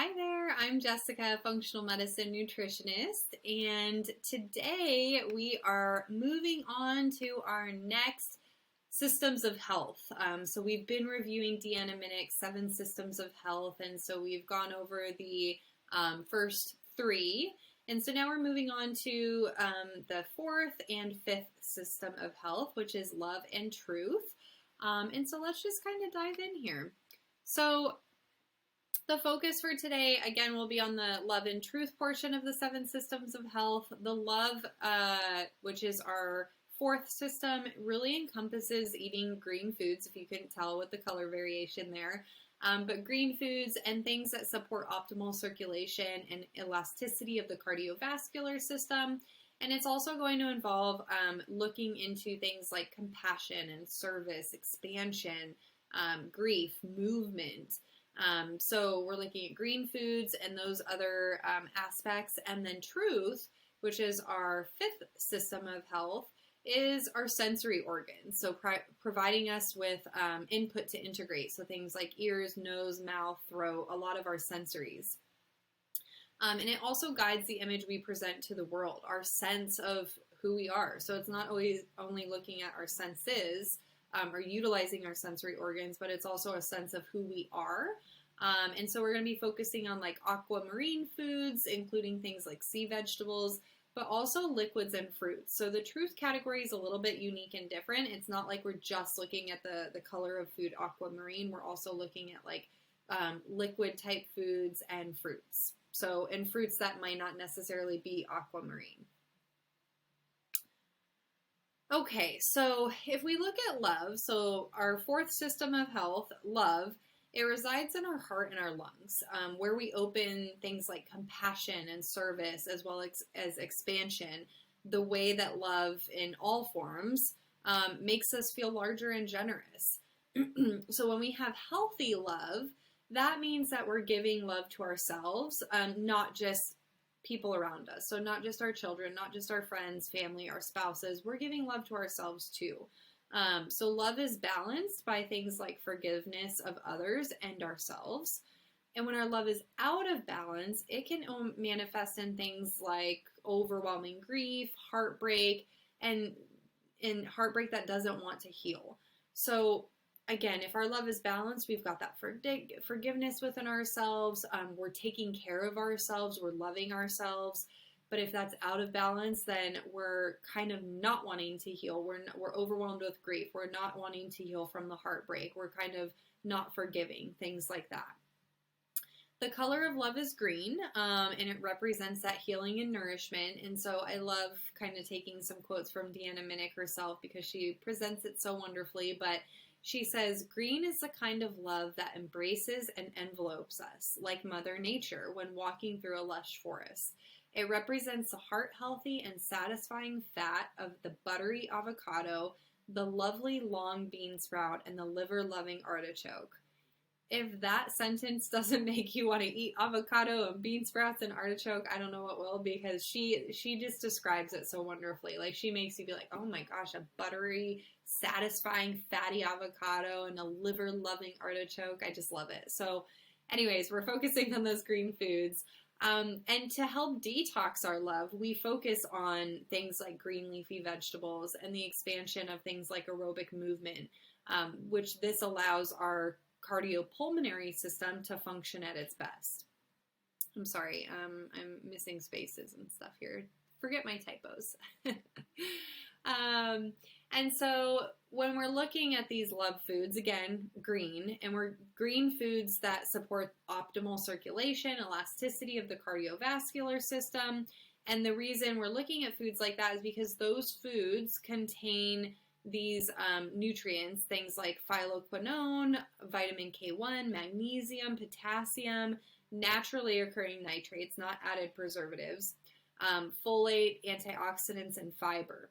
Hi there, I'm Jessica, functional medicine nutritionist, and today we are moving on to our next systems of health. So we've been reviewing Deanna Minnick's 7 systems of health, and so we've gone over the first 3. And so now we're moving on to the 4th and 5th system of health, which is love and truth. And so let's just kind of dive in here. So the focus for today, again, will be on the love and truth portion of the 7 systems of health. The love, which is our 4th system, really encompasses eating green foods, if you couldn't tell with the color variation there. But green foods and things that support optimal circulation and elasticity of the cardiovascular system. And it's also going to involve looking into things like compassion and service, expansion, grief, movement. So we're looking at green foods and those other aspects. And then truth, which is our 5th system of health, is our sensory organs. So providing us with input to integrate. So things like ears, nose, mouth, throat, a lot of our sensories. And it also guides the image we present to the world, our sense of who we are. So it's not always only looking at our senses, or utilizing our sensory organs, but it's also a sense of who we are. And so we're going to be focusing on like aquamarine foods, including things like sea vegetables, but also liquids and fruits. So the truth category is a little bit unique and different. It's not like we're just looking at the color of food aquamarine. We're also looking at like liquid type foods and fruits. So, and fruits that might not necessarily be aquamarine. Okay, so if we look at love, so our 4th system of health, love, it resides in our heart and our lungs, where we open things like compassion and service as well as expansion. The way that love in all forms makes us feel larger and generous. So when we have healthy love, that means that we're giving love to ourselves, not just people around us. So not just our children, not just our friends, family, our spouses. We're giving love to ourselves too. So love is balanced by things like forgiveness of others and ourselves. And when our love is out of balance, it can manifest in things like overwhelming grief, heartbreak, and heartbreak that doesn't want to heal. So again, if our love is balanced, we've got that forgiveness within ourselves. We're taking care of ourselves. We're loving ourselves. But if that's out of balance, then we're kind of not wanting to heal. We're overwhelmed with grief. We're not wanting to heal from the heartbreak. We're kind of not forgiving, things like that. The color of love is green, and it represents that healing and nourishment. And so I love kind of taking some quotes from Deanna Minnick herself because she presents it so wonderfully. But she says, green is the kind of love that embraces and envelopes us, like Mother Nature when walking through a lush forest. It represents the heart-healthy and satisfying fat of the buttery avocado, the lovely long bean sprout, and the liver-loving artichoke. If that sentence doesn't make you want to eat avocado and bean sprouts and artichoke, I don't know what will, because she just describes it so wonderfully. Like, she makes you be like, oh my gosh, a buttery, satisfying, fatty avocado and a liver-loving artichoke. I just love it. So anyways, we're focusing on those green foods. And to help detox our love, we focus on things like green leafy vegetables and the expansion of things like aerobic movement, which this allows our cardiopulmonary system to function at its best. I'm sorry, I'm missing spaces and stuff here. Forget my typos. And so when we're looking at these love foods, again, green, and we're green foods that support optimal circulation, elasticity of the cardiovascular system. And the reason we're looking at foods like that is because those foods contain these nutrients, things like phytoquinone, vitamin K1, magnesium, potassium, naturally occurring nitrates, not added preservatives, folate, antioxidants, and fiber.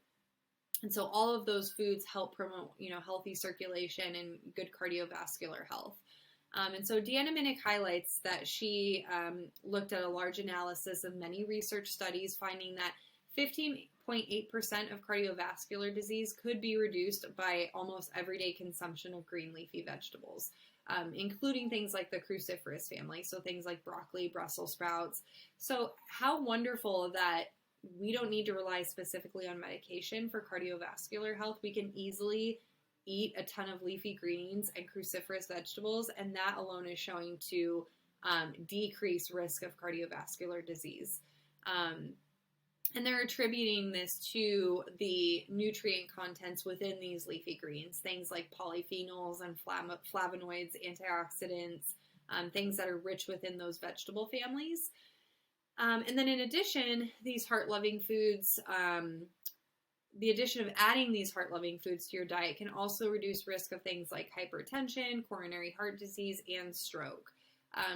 And so all of those foods help promote, healthy circulation and good cardiovascular health. And so Deanna Minnick highlights that she looked at a large analysis of many research studies, finding that 15.8% of cardiovascular disease could be reduced by almost everyday consumption of green leafy vegetables. including things like the cruciferous family, so things like broccoli, Brussels sprouts. So how wonderful that we don't need to rely specifically on medication for cardiovascular health. We can easily eat a ton of leafy greens and cruciferous vegetables, and that alone is showing to decrease risk of cardiovascular disease. And they're attributing this to the nutrient contents within these leafy greens, things like polyphenols and flavonoids, antioxidants, things that are rich within those vegetable families. And then in addition, these heart-loving foods, the addition of adding these heart-loving foods to your diet can also reduce risk of things like hypertension, coronary heart disease, and stroke.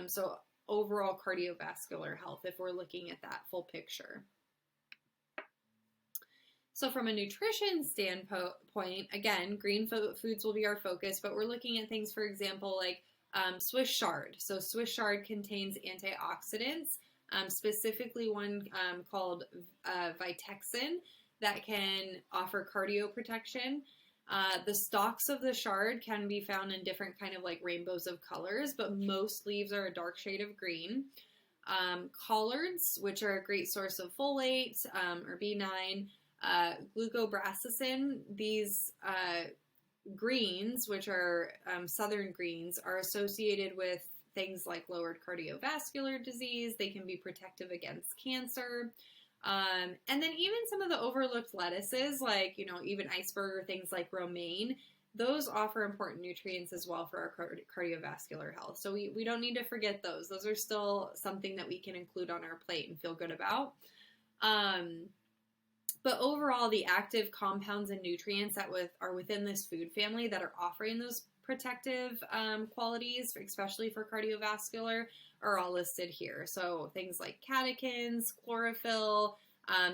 So overall cardiovascular health, if we're looking at that full picture. So from a nutrition standpoint, again, green foods will be our focus, but we're looking at things, for example, like Swiss chard. So Swiss chard contains antioxidants, specifically one called Vitexin that can offer cardio protection. The stalks of the chard can be found in different kind of like rainbows of colors, but most leaves are a dark shade of green. Collards, which are a great source of folate or B9, glucobrasicin, these greens, which are southern greens, are associated with things like lowered cardiovascular disease. They can be protective against cancer. And then even some of the overlooked lettuces, like, even iceberg or things like romaine, those offer important nutrients as well for our cardiovascular health. So we don't need to forget those. Those are still something that we can include on our plate and feel good about. But overall, the active compounds and nutrients that are within this food family that are offering those protective qualities, especially for cardiovascular, are all listed here. So things like catechins, chlorophyll,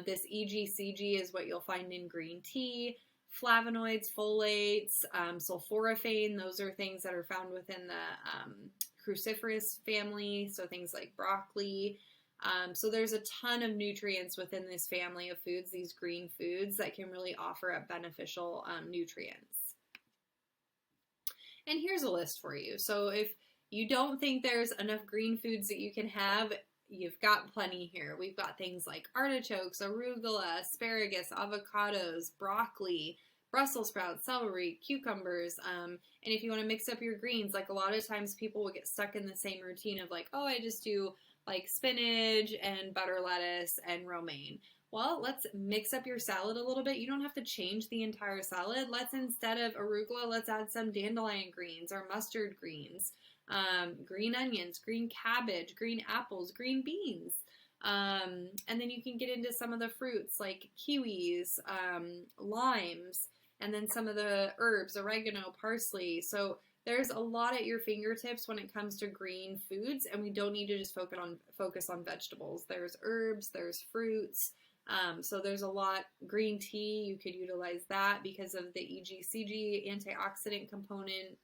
this EGCG is what you'll find in green tea, flavonoids, folates, sulforaphane, those are things that are found within the cruciferous family, so things like broccoli. So there's a ton of nutrients within this family of foods, these green foods, that can really offer up beneficial nutrients. And here's a list for you. So if you don't think there's enough green foods that you can have, you've got plenty here. We've got things like artichokes, arugula, asparagus, avocados, broccoli, Brussels sprouts, celery, cucumbers. And if you want to mix up your greens, like a lot of times people will get stuck in the same routine of like, oh, I just do like spinach and butter lettuce and romaine. Well, let's mix up your salad a little bit. You don't have to change the entire salad. Let's, instead of arugula, let's add some dandelion greens or mustard greens, green onions, green cabbage, green apples, green beans. And then you can get into some of the fruits like kiwis, limes, and then some of the herbs, oregano, parsley. So there's a lot at your fingertips when it comes to green foods, and we don't need to just focus on vegetables. There's herbs, there's fruits. So there's a lot. Green tea, you could utilize that because of the EGCG antioxidant component.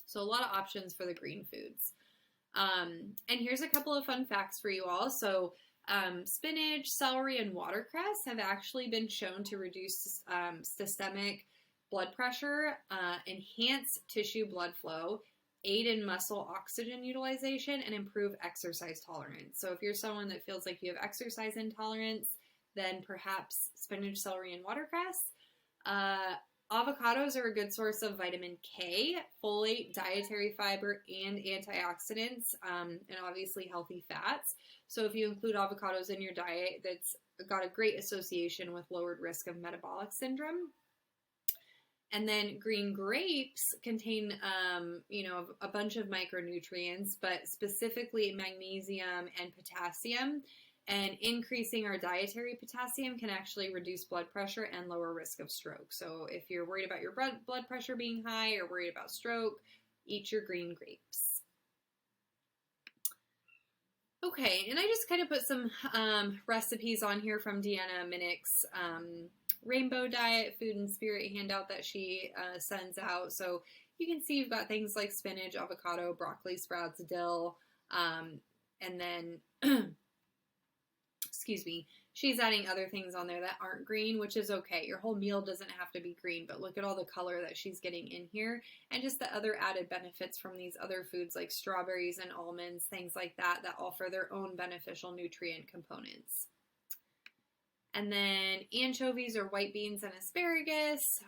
So a lot of options for the green foods. And here's a couple of fun facts for you all. So spinach, celery, and watercress have actually been shown to reduce systemic blood pressure, enhance tissue blood flow, aid in muscle oxygen utilization, and improve exercise tolerance. So if you're someone that feels like you have exercise intolerance, then perhaps spinach, celery, and watercress. Avocados are a good source of vitamin K, folate, dietary fiber, and antioxidants, and obviously healthy fats. So if you include avocados in your diet, that's got a great association with lowered risk of metabolic syndrome. And then green grapes contain, a bunch of micronutrients, but specifically magnesium and potassium. And increasing our dietary potassium can actually reduce blood pressure and lower risk of stroke. So if you're worried about your blood pressure being high or worried about stroke, eat your green grapes. Okay, and I just kind of put some recipes on here from Deanna Minnick's Rainbow Diet Food and Spirit handout that she sends out. So you can see you've got things like spinach, avocado, broccoli, sprouts, dill, and then excuse me, she's adding other things on there that aren't green, which is okay. Your whole meal doesn't have to be green, but look at all the color that she's getting in here, and just the other added benefits from these other foods like strawberries and almonds, things like that, that offer their own beneficial nutrient components. And then anchovies or white beans and asparagus.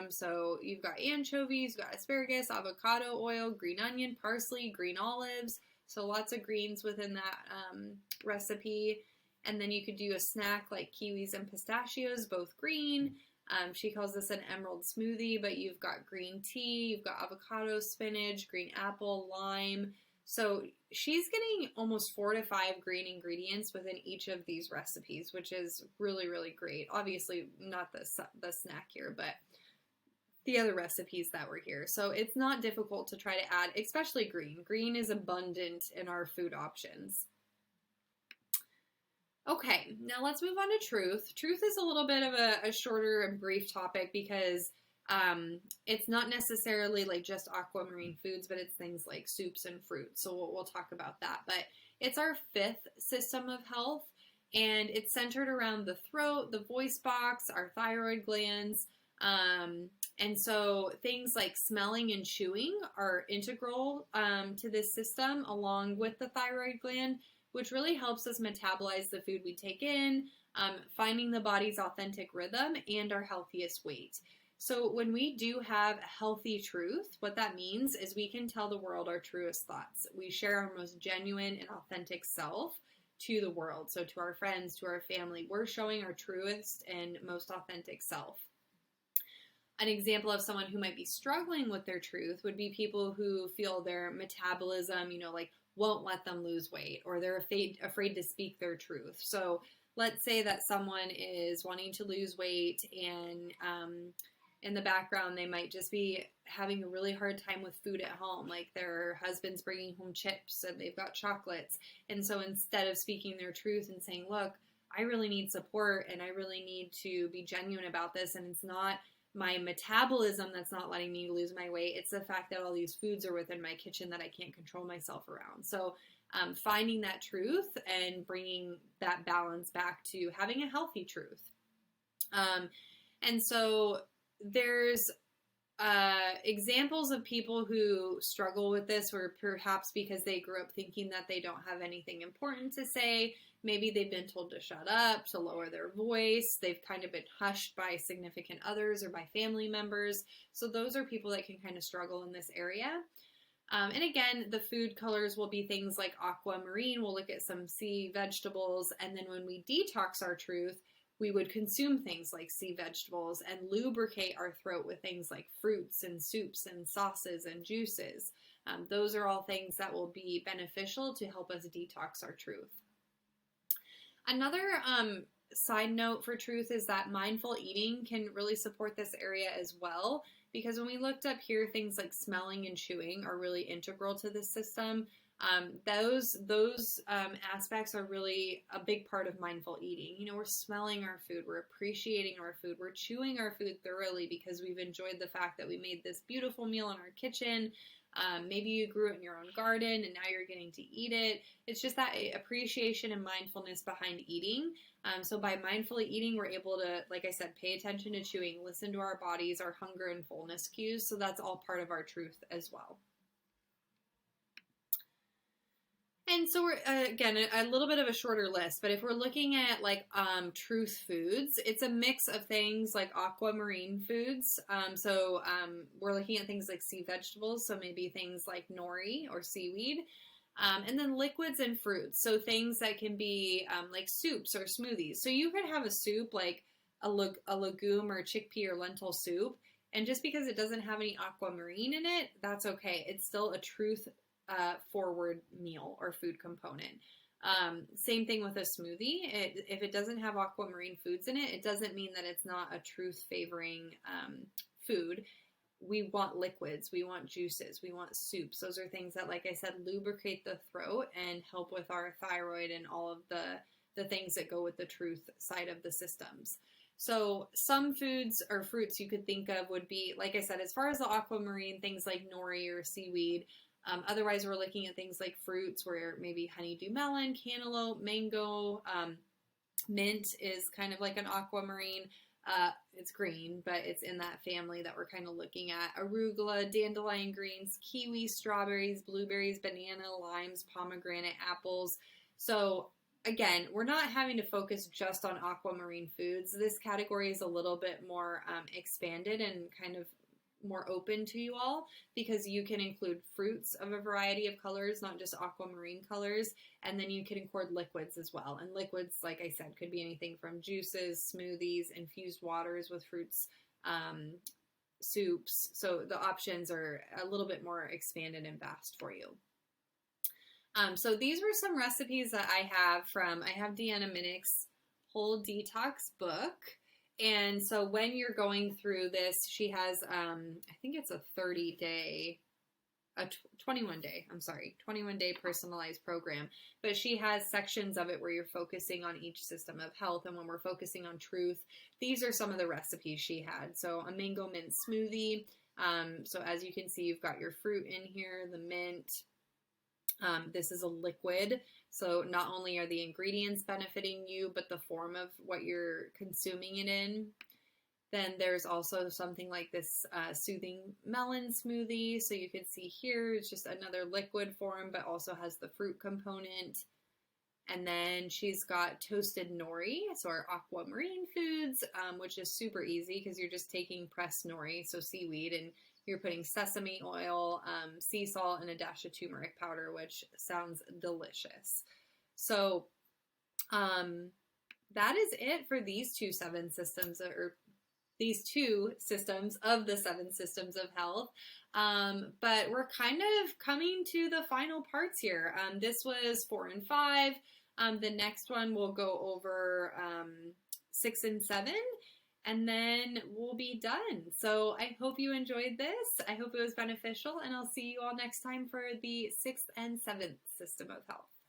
So you've got anchovies, you've got asparagus, avocado oil, green onion, parsley, green olives. So lots of greens within that recipe. And then you could do a snack like kiwis and pistachios, both green. She calls this an emerald smoothie, but you've got green tea, you've got avocado, spinach, green apple, lime. So she's getting almost 4 to 5 green ingredients within each of these recipes, which is really, really great. Obviously, not the snack here, but the other recipes that were here. So it's not difficult to try to add, especially green. Green is abundant in our food options. Okay, now let's move on to truth. Truth is a little bit of a shorter and brief topic because it's not necessarily like just aquamarine foods, but it's things like soups and fruits. So we'll talk about that. But it's our 5th system of health, and it's centered around the throat, the voice box, our thyroid glands. And so things like smelling and chewing are integral to this system, along with the thyroid gland, which really helps us metabolize the food we take in, finding the body's authentic rhythm, and our healthiest weight. So when we do have a healthy truth, what that means is we can tell the world our truest thoughts. We share our most genuine and authentic self to the world. So to our friends, to our family, we're showing our truest and most authentic self. An example of someone who might be struggling with their truth would be people who feel their metabolism, like won't let them lose weight, or they're afraid to speak their truth. So let's say that someone is wanting to lose weight, and in the background, they might just be having a really hard time with food at home. Like their husband's bringing home chips and they've got chocolates. And so instead of speaking their truth and saying, look, I really need support and I really need to be genuine about this, and it's not my metabolism that's not letting me lose my weight, it's the fact that all these foods are within my kitchen that I can't control myself around. So finding that truth and bringing that balance back to having a healthy truth. And so there's examples of people who struggle with this, or perhaps because they grew up thinking that they don't have anything important to say. Maybe they've been told to shut up, to lower their voice. They've kind of been hushed by significant others or by family members. So those are people that can kind of struggle in this area. And again, the food colors will be things like aquamarine. We'll look at some sea vegetables. And then when we detox our truth, we would consume things like sea vegetables and lubricate our throat with things like fruits and soups and sauces and juices. Those are all things that will be beneficial to help us detox our truth. Another side note for truth is that mindful eating can really support this area as well, because when we looked up here, things like smelling and chewing are really integral to this system. Those aspects are really a big part of mindful eating. We're smelling our food, we're appreciating our food, we're chewing our food thoroughly because we've enjoyed the fact that we made this beautiful meal in our kitchen. Maybe you grew it in your own garden and now you're getting to eat it. It's just that appreciation and mindfulness behind eating. So by mindfully eating, we're able to, like I said, pay attention to chewing, listen to our bodies, our hunger and fullness cues. So that's all part of our truth as well. And so we're, again, a little bit of a shorter list, but if we're looking at truth foods, it's a mix of things like aquamarine foods. We're looking at things like sea vegetables, so maybe things like nori or seaweed, and then liquids and fruits. So things that can be like soups or smoothies. So you could have a soup like a legume or chickpea or lentil soup, and just because it doesn't have any aquamarine in it, that's okay. It's still a truth forward meal or food component. Same thing with a smoothie. If it doesn't have aquamarine foods in it, it doesn't mean that it's not a truth favoring food. We want liquids, we want juices, we want soups. Those are things that, like I said, lubricate the throat and help with our thyroid and all of the things that go with the truth side of the systems. So some foods or fruits you could think of would be, like I said, as far as the aquamarine, things like nori or seaweed. Otherwise, we're looking at things like fruits where maybe honeydew melon, cantaloupe, mango, Mint is kind of like an aquamarine. It's green, but it's in that family that we're kind of looking at. Arugula, dandelion greens, kiwi, strawberries, blueberries, banana, limes, pomegranate, apples. So again, we're not having to focus just on aquamarine foods. This category is a little bit more expanded and kind of more open to you all, because you can include fruits of a variety of colors, not just aquamarine colors, and then you can include liquids as well. And liquids, like I said, could be anything from juices, smoothies, infused waters with fruits, soups. So the options are a little bit more expanded and vast for you. So these were some recipes that I have Deanna Minnick's Whole Detox book. And so when you're going through this, she has, I think it's a 21 day personalized program. But she has sections of it where you're focusing on each system of health. And when we're focusing on truth, these are some of the recipes she had. So a mango mint smoothie. So as you can see, you've got your fruit in here, the mint. This is a liquid, so not only are the ingredients benefiting you, but the form of what you're consuming it in. Then there's also something like this soothing melon smoothie. So you can see here, it's just another liquid form, but also has the fruit component. And then she's got toasted nori, so our aquamarine foods, which is super easy because you're just taking pressed nori, so seaweed, and you're putting sesame oil, sea salt, and a dash of turmeric powder, which sounds delicious. So that is it for these two systems of the 7 systems of health. But we're kind of coming to the final parts here. This was 4 and 5. The next one we'll go over 6 and 7. And then we'll be done. So I hope you enjoyed this. I hope it was beneficial, and I'll see you all next time for the 6th and 7th system of health.